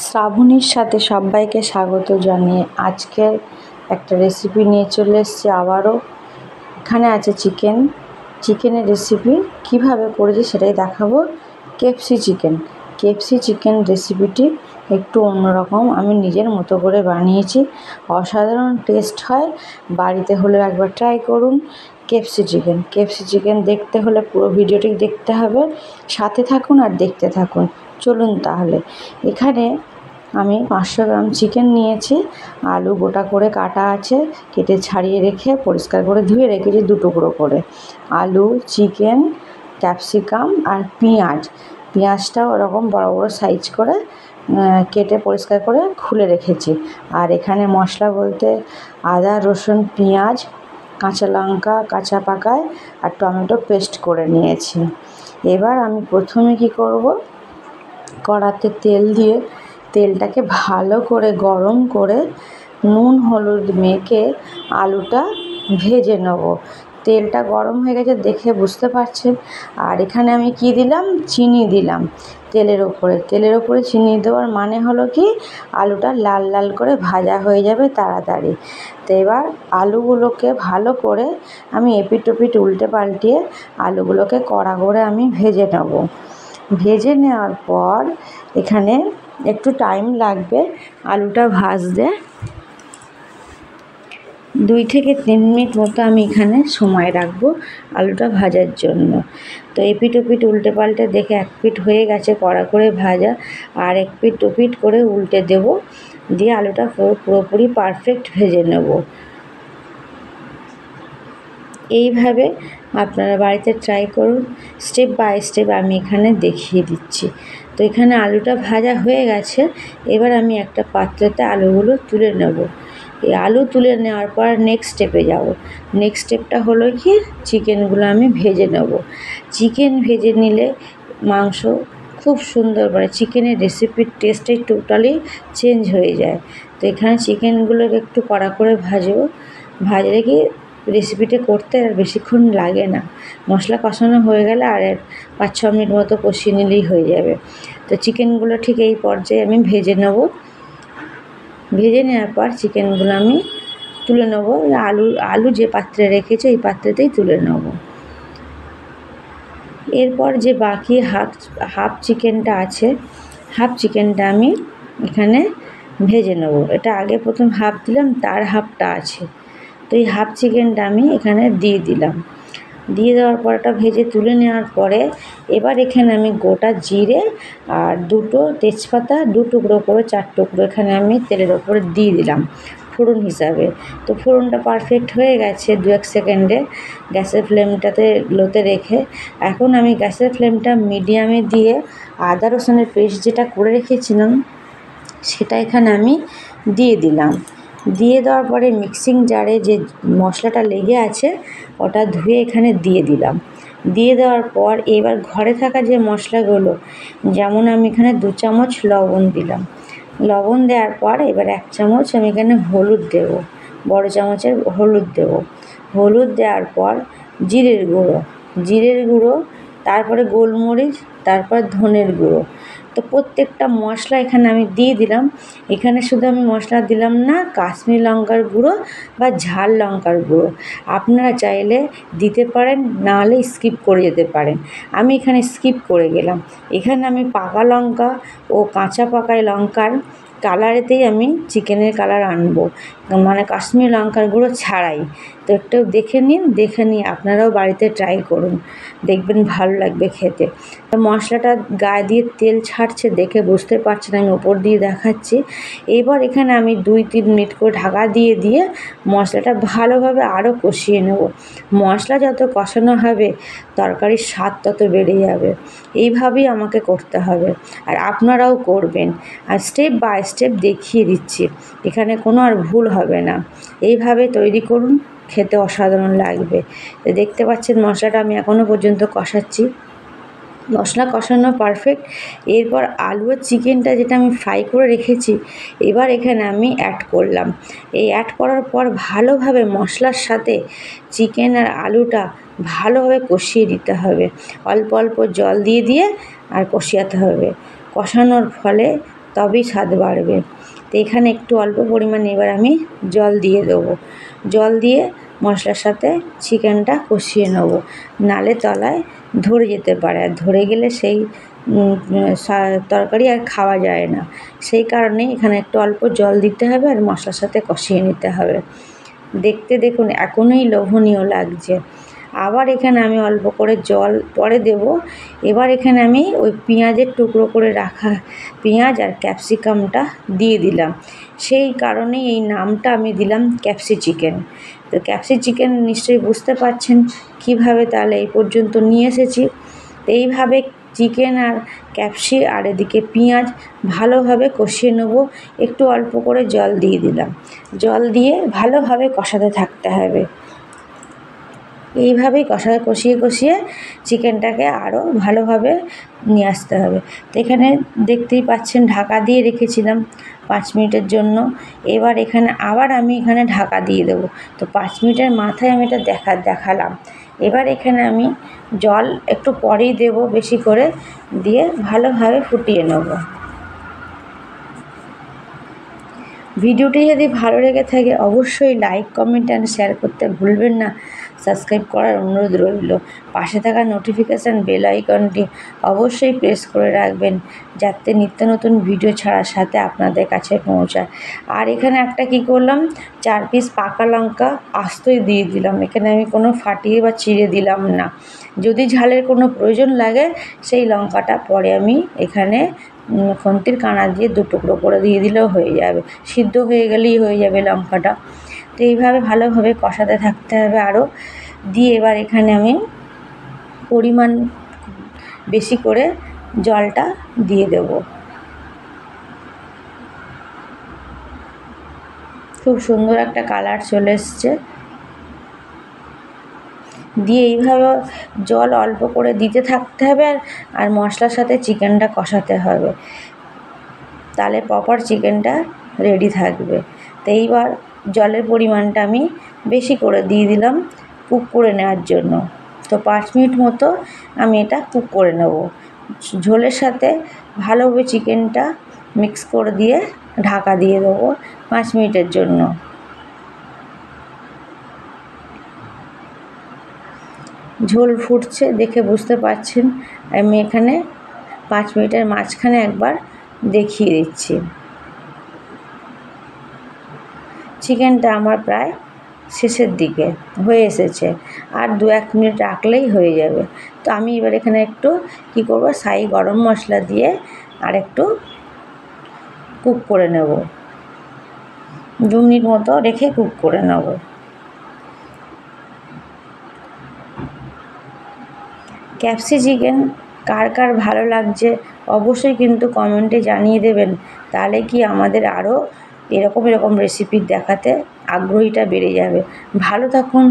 শ্রাবণীর সাথে সবাইকে স্বাগত জানিয়ে আজকের একটা রেসিপি নিয়ে চলে এসেছি আবারও। এখানে আছে চিকেনের রেসিপি কিভাবে করেছি সেটাই দেখাবো। কেএফসি চিকেন রেসিপিটি একটু অন্যরকম, আমি নিজের মতো করে বানিয়েছি, অসাধারণ টেস্ট হয়। বাড়িতে হলে একবার ট্রাই করুন। কেএফসি চিকেন দেখতে হলে পুরো ভিডিওটি দেখতে হবে, সাথে থাকুন আর দেখতে থাকুন। চলুন তাহলে। এখানে আমি 500 গ্রাম চিকেন নিয়েছি, আলু গোটা করে কাটা আছে, কেটে ছাড়িয়ে রেখে পরিষ্কার করে ধুয়ে রেখেছি 2 টুকরো করে। আলু, চিকেন, ক্যাপসিকাম আর পেঁয়াজটাও ওরকম বড় বড় সাইজ করে কেটে পরিষ্কার করে খুলে রেখেছি। আর এখানে মশলা বলতে আদা, রসুন, পেঁয়াজ, কাঁচা লঙ্কা কাঁচা পাকায় আর টমেটো পেস্ট করে নিয়েছি। এবার আমি প্রথমে কি করব, কড়াতে তেল দিয়ে তেলটাকে ভালো করে গরম করে নুন হলুদ মেখে আলুটা ভেজে নেব। তেলটা গরম হয়ে গেছে দেখে বুঝতে পারছেন। আর এখানে আমি কি দিলাম, চিনি দিলাম তেলের ওপরে চিনি দেওয়ার মানে হলো কি, আলুটা লাল লাল করে ভাজা হয়ে যাবে তাড়াতাড়ি। তো এবার আলুগুলোকে ভালো করে আমি এপিট ওপিট উল্টে পাল্টিয়ে আলুগুলোকে কড়া করে আমি ভেজে নেব। ভেজে নেওয়ার পর এখানে একটু টাইম লাগবে আলুটা ভাজতে, 2 থেকে 3 মিনিট মতো আমি এখানে সময় রাখবো আলুটা ভাজার জন্য। তো এপিট ওপিট উল্টে পাল্টে দেখে এক পিঠ হয়ে গেছে কড়া করে ভাজা, আর এক পিঠ ওপিট করে উল্টে দেব, দিয়ে আলুটা পুরোপুরি পারফেক্ট ভেজে নেব। এইভাবে আপনারা বাড়িতে ট্রাই করুন। স্টেপ বাই স্টেপ আমি এখানে দেখিয়ে দিচ্ছি। তো এখানে আলুটা ভাজা হয়ে গেছে, এবার আমি একটা পাত্রতে আলুগুলো তুলে নেব। এই আলু তুলে নেওয়ার পর নেক্সট স্টেপে যাব। নেক্সট স্টেপটা হলো কি, চিকেনগুলো আমি ভেজে নেব। চিকেন ভেজে নিলে মাংস খুব সুন্দর, মানে চিকেনের রেসিপির টেস্টটাই টোটালি চেঞ্জ হয়ে যায়। তো এখানে চিকেনগুলোকে একটু কড়া করে ভাজলে কি রেসিপিটা করতে আর বেশিক্ষণ লাগে না। মশলা কষানো হয়ে গেলে আর 5-6 মিনিট মতো কষিয়ে নিলেই হয়ে যাবে। তো চিকেনগুলো ঠিক এই পর্যায়ে আমি ভেজে নেব। ভেজে নেওয়ার পর চিকেনগুলো আমি তুলে নেব। আলু যে পাত্রে রেখেছি এই পাত্রেতেই তুলে নেব। এরপর যে বাকি হাফ চিকেনটা আছে, হাফ চিকেনটা আমি এখানে ভেজে নেব। এটা আগে প্রথম হাফ দিলাম, তার হাফটা আছে। তো এই হাফ চিকেনটা আমি এখানে দিয়ে দিলাম। দিয়ে দেওয়ার পর এটা ভেজে তুলে নেওয়ার পরে এবার এখানে আমি গোটা জিরে আর 2টো তেজপাতা 2 টুকরো করে 4 টুকরো এখানে আমি তেলের ওপরে দিয়ে দিলাম ফোড়ন হিসাবে। তো ফোড়নটা পারফেক্ট হয়ে গেছে 2-1 সেকেন্ডে গ্যাসের ফ্লেমটাতে লোতে রেখে। এখন আমি গ্যাসের ফ্লেমটা মিডিয়ামে দিয়ে আদা রসুনের পেস্ট যেটা করে রেখেছিলাম সেটা এখানে আমি দিয়ে দিলাম। দিয়ে দেওয়ার পরে মিক্সিং জারে যে মশলাটা লেগে আছে ওটা ধুয়ে এখানে দিয়ে দিলাম। দিয়ে দেওয়ার পর এবার ঘরে থাকা যে মশলাগুলো, যেমন আমি এখানে 2 চামচ লবণ দিলাম। লবণ দেওয়ার পর এবার 1 চামচ আমি এখানে হলুদ দেব, বড় চামচের হলুদ দেব। হলুদ দেওয়ার পর জিরের গুঁড়ো, তারপরে গোলমরিচ, তারপর ধনের গুঁড়ো। তো প্রত্যেকটা মশলা এখানে আমি দিয়ে দিলাম। এখানে শুধু আমি মশলা দিলাম না, কাশ্মীরি লঙ্কার গুঁড়ো বা ঝাল লঙ্কার গুঁড়ো আপনারা চাইলে দিতে পারেন, নাহলে স্কিপ করে যেতে পারেন। আমি এখানে স্কিপ করে গেলাম। এখানে আমি পাকা লঙ্কা ও কাঁচা পাকা লঙ্কার কালারেতেই আমি চিকেনের কালার আনবো, মানে কাশ্মীরি লঙ্কার গুঁড়ো ছাড়াই। তো একটু দেখে নিয়ে আপনারাও বাড়িতে ট্রাই করুন, দেখবেন ভালো লাগবে খেতে। তো মশলাটা গায়ে দিয়ে তেল ছাড়ছে দেখে বুঝতে পারছেন, আমি ওপর দিয়ে দেখাচ্ছি। এবার এখানে আমি 2-3 মিনিট করে ঢাকা দিয়ে মশলাটা ভালোভাবে আরও কষিয়ে নেব। মশলা যত কষানো হবে তরকারির স্বাদ তত বেড়ে যাবে। এইভাবেই আমাকে করতে হবে, আর আপনারাও করবেন। আর স্টেপ বাই স্টেপ দেখিয়ে দিচ্ছি, এখানে কোনো আর ভুল হবে না। এইভাবে তৈরি করুন, খেতে অসাধারণ লাগবে। তো দেখতে পাচ্ছেন মশলাটা আমি এখনও পর্যন্ত কষাচ্ছি, মশলা কষানো পারফেক্ট। এরপর আলু আর চিকেনটা যেটা আমি ফ্রাই করে রেখেছি এবার এখানে আমি অ্যাড করলাম। এই অ্যাড করার পর ভালোভাবে মশলার সাথে চিকেন আর আলুটা ভালোভাবে কষিয়ে দিতে হবে। অল্প অল্প জল দিয়ে আর কষিয়াতে হবে। কষানোর ফলে তবেই স্বাদ বাড়বে। তো এখানে একটু অল্প পরিমাণে এবার আমি জল দিয়ে দেবো। জল দিয়ে মশলার সাথে চিকেনটা কষিয়ে নেব, নালে তলায় ধরে যেতে পারে, আর ধরে গেলে সেই তরকারি আর খাওয়া যায় না। সেই কারণে এখানে একটু অল্প জল দিতে হবে আর মশলার সাথে কষিয়ে নিতে হবে। দেখতে দেখুন এখনই লোভনীয় লাগছে। আবার এখানে আমি অল্প করে জল পরে দেব। এবার এখানে আমি ওই পেঁয়াজের টুকরো করে রাখা পেঁয়াজ আর ক্যাপসিকামটা দিয়ে দিলাম। সেই কারণেই এই নামটা আমি দিলাম ক্যাপসি চিকেন। তো ক্যাপসি চিকেন নিশ্চয়ই বুঝতে পারছেন কীভাবে তাহলে এই পর্যন্ত নিয়ে এসেছি। এইভাবে চিকেন আর ক্যাপসি আর এদিকে পেঁয়াজ ভালোভাবে কষিয়ে নেব। একটু অল্প করে জল দিয়ে দিলাম। জল দিয়ে ভালোভাবে কষাতে থাকতে হবে। এইভাবেই কষিয়ে চিকেনটাকে আরও ভালোভাবে নিয়ে আসতে হবে। তো এখানে দেখতেই পাচ্ছেন ঢাকা দিয়ে রেখেছিলাম 5 মিনিটের জন্য। এবার এখানে আবার আমি এখানে ঢাকা দিয়ে দেবো। তো 5 মিনিটের মাথায় আমি এটা দেখালাম। এবার এখানে আমি জল একটু পরেই দেবো বেশি করে, দিয়ে ভালোভাবে ফুটিয়ে নেব। ভিডিওটি যদি ভালো লেগে থাকে অবশ্যই লাইক, কমেন্ট অ্যান্ড শেয়ার করতে ভুলবেন না। সাবস্ক্রাইব করার অনুরোধ রইল। পাশে থাকা নোটিফিকেশান বেল আইকনটি অবশ্যই প্রেস করে রাখবেন, যাতে নিত্য নতুন ভিডিও ছাড়ার সাথে আপনাদের কাছে পৌঁছায়। আর এখানে একটা কী করলাম, 4 পিস পাকা লঙ্কা আস্তই দিয়ে দিলাম। এখানে আমি কোনো ফাটিয়ে বা চিড়ে দিলাম না। যদি ঝালের কোনো প্রয়োজন লাগে সেই লঙ্কাটা পরে আমি এখানে খুন্তির কানা দিয়ে 2 টুকরো করে দিয়ে দিলেও হয়ে যাবে। সিদ্ধ হয়ে গেলেই হয়ে যাবে লঙ্কাটা। তো এইভাবে ভালোভাবে কষাতে থাকতে হবে আরও। দিয়ে এবার এখানে আমি পরিমাণ বেশি করে জলটা দিয়ে দেব। খুব সুন্দর একটা কালার চলে এসছে। দিয়ে এইভাবে জল অল্প করে দিতে থাকতে হবে আর মশলার সাথে চিকেনটা কষাতে হবে, তাহলে প্রপার চিকেনটা রেডি থাকবে। তো এইবার জলের পরিমাণটা আমি বেশি করে দিয়ে দিলাম কুক করে নেওয়ার জন্য। তো 5 মিনিট মতো আমি এটা কুক করে নেব। ঝোলের সাথে ভালোভাবে চিকেনটা মিক্স করে দিয়ে ঢাকা দিয়ে দেবো 5 মিনিটের জন্য। ঝোল ফুটছে দেখে বুঝতে পারছেন। আমি এখানে 5 মিনিটের মাঝখানে একবার দেখিয়ে দিচ্ছি। চিকেনটা আমার প্রায় শেষের দিকে হয়ে এসেছে, আর 2-1 মিনিট রাখলেই হয়ে যাবে। তো আমি এবার এখানে একটু কী করবো, শাহি গরম মশলা দিয়ে আর একটু কুক করে নেব। 2 মিনিট মতো রেখে কুক করে নেব। ক্যাপসি চিকেন কার কার ভালো লাগছে অবশ্যই কিন্তু কমেন্টে জানিয়ে দেবেন, তাহলে কি আমাদের আরও এরকম রেসিপি দেখাতে আগ্রহীটা বেড়ে যাবে। ভালো থাকুন।